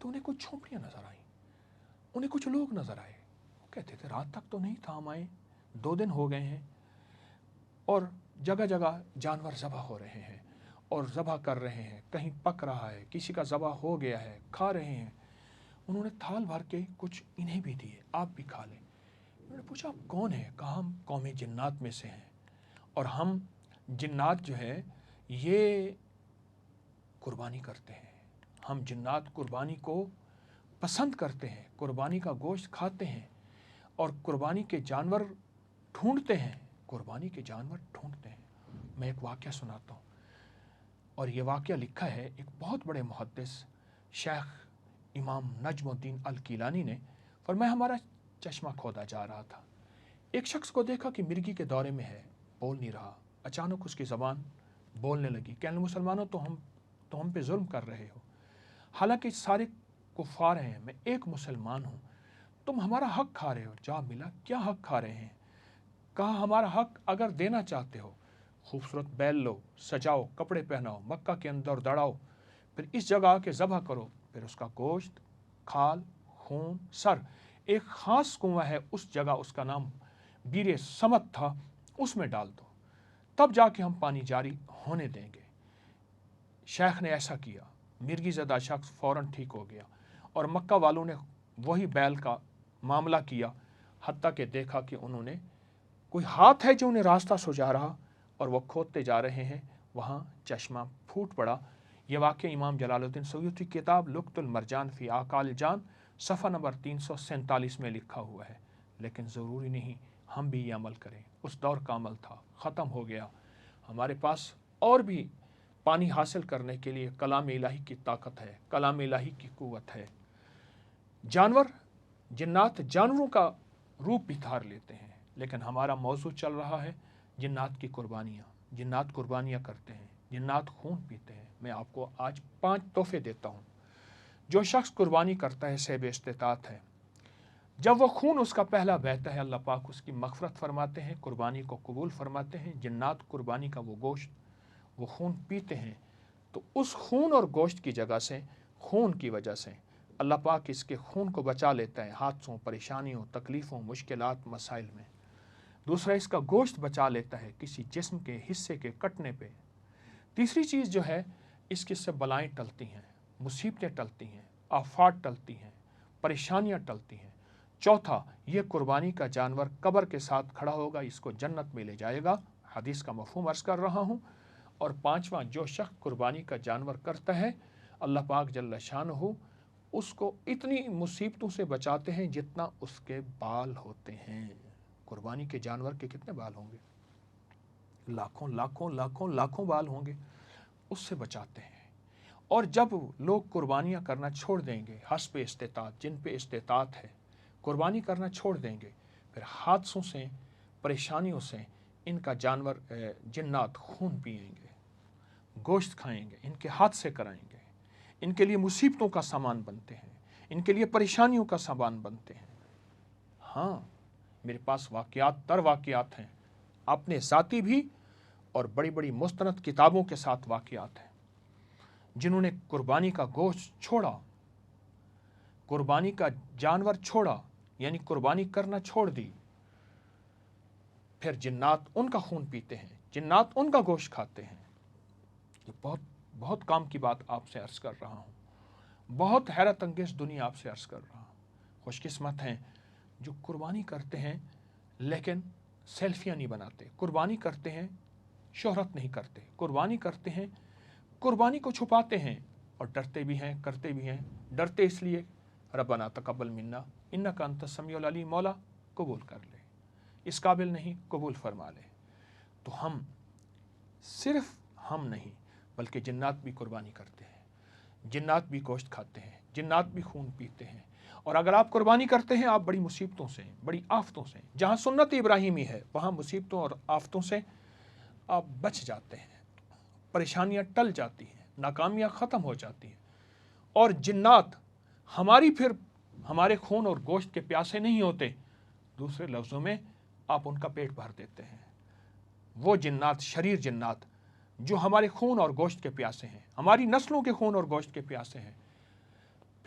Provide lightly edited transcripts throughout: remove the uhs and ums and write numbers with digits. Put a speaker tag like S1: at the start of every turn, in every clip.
S1: تو انہیں کچھ جھونپڑیاں نظر آئیں، انہیں کچھ لوگ نظر آئے. وہ کہتے تھے رات تک تو نہیں تھا ہم آئے، 2 دن ہو گئے ہیں، اور جگہ جگہ جانور ذبح ہو رہے ہیں اور ذبح کر رہے ہیں، کہیں پک رہا ہے، کسی کا ذبح ہو گیا ہے، کھا رہے ہیں. انہوں نے تھال بھر کے کچھ انہیں بھی دیے، آپ بھی کھا لیں. انہوں نے پوچھا آپ کون ہیں؟ کہا ہم قوم جنات میں سے ہیں، اور ہم جنات جو ہے یہ قربانی کرتے ہیں. ہم جنات قربانی کو پسند کرتے ہیں، قربانی کا گوشت کھاتے ہیں، اور قربانی کے جانور ڈھونڈتے ہیں، قربانی کے جانور ڈھونڈتے ہیں. میں ایک واقعہ سناتا ہوں، اور یہ واقعہ لکھا ہے ایک بہت بڑے محدث شیخ امام نجم الدین الکیلانی نے. فرمایا ہمارا چشمہ کھودا جا رہا تھا، ایک شخص کو دیکھا کہ مرگی کے دورے میں ہے، بول نہیں رہا. اچانک اس کی زبان بولنے لگی، کہنے مسلمانوں تو ہم پہ ظلم کر رہے ہو، حالانکہ سارے کفار ہیں، میں ایک مسلمان ہوں، تم ہمارا حق کھا رہے ہو. جا ملا کیا حق کھا رہے ہیں؟ کہا ہمارا حق اگر دینا چاہتے ہو، خوبصورت بیل لو، سجاؤ، کپڑے پہناؤ، مکہ کے اندر دوڑاؤ، پھر اس جگہ آ کے ذبح کرو، پھر اس کا گوشت، کھال، خون، سر ایک خاص کنواں ہے اس جگہ، اس کا نام بیر سمت تھا، اس میں ڈال دو، تب جا کے ہم پانی جاری ہونے دیں گے. شیخ نے ایسا کیا، مرگی زدہ شخص فوراً ٹھیک ہو گیا، اور مکہ والوں نے وہی بیل کا معاملہ کیا، حتیٰ کہ دیکھا کہ انہوں نے کوئی ہاتھ ہے جو انہیں راستہ سجا رہا، اور وہ کھودتے جا رہے ہیں، وہاں چشمہ پھوٹ پڑا. یہ واقعہ امام جلال الدین سیوطی کتاب لقط المرجان فی اعقال الجان صفحہ نمبر 347 میں لکھا ہوا ہے. لیکن ضروری نہیں ہم بھی یہ عمل کریں، اس دور کا عمل تھا، ختم ہو گیا. ہمارے پاس اور بھی پانی حاصل کرنے کے لیے کلام الہی کی طاقت ہے، کلام الہی کی قوت ہے. جانور، جنات جانوروں کا روپ بھی دھار لیتے ہیں، لیکن ہمارا موضوع چل رہا ہے جنات کی قربانیاں. جنات قربانیاں کرتے ہیں، جنات خون پیتے ہیں. میں آپ کو آج 5 تحفے دیتا ہوں. جو شخص قربانی کرتا ہے صاحب استطاعت ہے. جب وہ خون اس کا پہلا بہتا ہے، اللہ پاک اس کی مغفرت فرماتے ہیں، قربانی کو قبول فرماتے ہیں. جنات قربانی کا وہ گوشت، وہ خون پیتے ہیں، تو اس خون اور گوشت کی جگہ سے، خون کی وجہ سے اللہ پاک اس کے خون کو بچا لیتا ہے حادثوں، پریشانیوں، تکلیفوں، مشکلات، مسائل میں. دوسرا، اس کا گوشت بچا لیتا ہے کسی جسم کے حصے کے کٹنے پہ. تیسری چیز جو ہے، اس کے سے بلائیں ٹلتی ہیں، مصیبتیں ٹلتی ہیں، آفات ٹلتی ہیں، پریشانیاں ٹلتی ہیں. چوتھا، یہ قربانی کا جانور قبر کے ساتھ کھڑا ہوگا، اس کو جنت میں لے جائے گا. حدیث کا مفہوم عرض کر رہا ہوں. اور پانچواں، جو شخص قربانی کا جانور کرتا ہے، اللہ پاک جل شانہ اس کو اتنی مصیبتوں سے بچاتے ہیں جتنا اس کے بال ہوتے ہیں. قربانی کے جانور کے کتنے بال ہوں گے؟ لاکھوں لاکھوں لاکھوں لاکھوں بال ہوں گے، اس سے بچاتے ہیں. اور جب لوگ قربانیاں کرنا چھوڑ دیں گے، حسب استطاعت، جن پہ استطاعت ہے، قربانی کرنا چھوڑ دیں گے، پھر حادثوں سے، پریشانیوں سے ان کا جانور جنات خون پئیں گے، گوشت کھائیں گے، ان کے ہاتھ سے کرائیں گے، ان کے لیے مصیبتوں کا سامان بنتے ہیں، ان کے لیے پریشانیوں کا سامان بنتے ہیں. ہاں، میرے پاس واقعات در واقعات ہیں، اپنے ذاتی بھی اور بڑی بڑی مستند کتابوں کے ساتھ واقعات ہیں، جنہوں نے قربانی کا گوشت چھوڑا، قربانی کا جانور چھوڑا، یعنی قربانی کرنا چھوڑ دی. پھر جنات ان کا خون پیتے ہیں، جنات ان کا گوشت کھاتے ہیں. یہ بہت بہت کام کی بات آپ سے عرض کر رہا ہوں، بہت حیرت انگیز دنیا آپ سے عرض کر رہا ہوں. خوش قسمت ہیں جو قربانی کرتے ہیں لیکن سیلفیاں نہیں بناتے، قربانی کرتے ہیں شہرت نہیں کرتے، قربانی کرتے ہیں قربانی کو چھپاتے ہیں، اور ڈرتے بھی ہیں، کرتے بھی ہیں. ڈرتے اس لیے، ربنا تقبل منا انک انت السمیع العلیم، مولا قبول کر لے، اس قابل نہیں، قبول فرما لے. تو ہم، صرف ہم نہیں بلکہ جنات بھی قربانی کرتے ہیں، جنات بھی گوشت کھاتے ہیں، جنات بھی خون پیتے ہیں. اور اگر آپ قربانی کرتے ہیں، آپ بڑی مصیبتوں سے، بڑی آفتوں سے، جہاں سنت ابراہیمی ہے وہاں مصیبتوں اور آفتوں سے آپ بچ جاتے ہیں، پریشانیاں ٹل جاتی ہیں، ناکامیاں ختم ہو جاتی ہیں. اور جنات ہمارے خون اور گوشت کے پیاسے نہیں ہوتے. دوسرے لفظوں میں، آپ ان کا پیٹ بھر دیتے ہیں. وہ جنات، شریر جنات، جو ہمارے خون اور گوشت کے پیاسے ہیں، ہماری نسلوں کے خون اور گوشت کے پیاسے ہیں،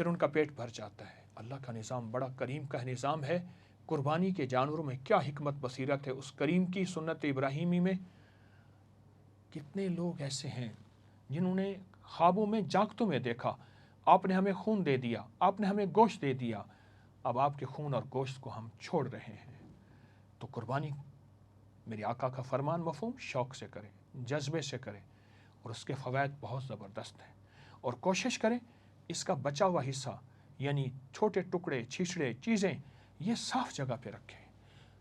S1: پھر ان کا پیٹ بھر جاتا ہے۔ اللہ کا نظام بڑا کریم کا نظام ہے۔ قربانی کے جانوروں میں کیا حکمت بصیرت ہے اس کریم کی سنت ابراہیمی میں۔ کتنے لوگ ایسے ہیں جنہوں نے خوابوں میں جاگتوں میں دیکھا، آپ نے ہمیں خون دے دیا، آپ نے ہمیں گوشت دے دیا، اب آپ کے خون اور گوشت کو ہم چھوڑ رہے ہیں۔ تو قربانی میرے آقا کا فرمان مفہوم شوق سے کریں، جذبے سے کریں، اور اس کے فوائد بہت زبردست ہیں۔ اور کوشش کریں اس کا بچا ہوا حصہ یعنی چھوٹے ٹکڑے، چھیچڑے، چیزیں یہ صاف جگہ پہ رکھیں،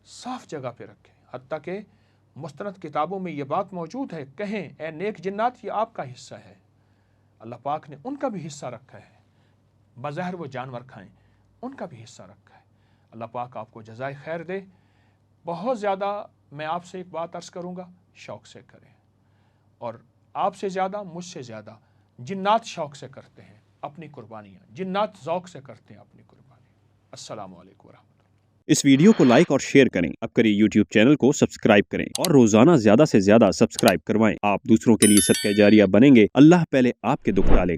S1: صاف جگہ پہ رکھیں۔ حتیٰ کہ مستند کتابوں میں یہ بات موجود ہے، کہیں اے نیک جنات یہ آپ کا حصہ ہے۔ اللہ پاک نے ان کا بھی حصہ رکھا ہے، بظاہر وہ جانور کھائیں، ان کا بھی حصہ رکھا ہے۔ اللہ پاک آپ کو جزائے خیر دے۔ بہت زیادہ میں آپ سے ایک بات عرض کروں گا، شوق سے کریں، اور آپ سے زیادہ، مجھ سے زیادہ جنات شوق سے کرتے ہیں اپنی قربانیاں، جنات ذوق سے کرتے ہیں اپنی قربانیاں۔ السلام علیکم ورحمۃ اللہ۔
S2: اس ویڈیو کو لائک اور شیئر کریں، اب کریں یوٹیوب چینل کو سبسکرائب کریں اور روزانہ زیادہ سے زیادہ سبسکرائب کروائیں۔ آپ دوسروں کے لیے صدقہ جاریہ بنیں گے، اللہ پہلے آپ کے دکھ ڈالے گا۔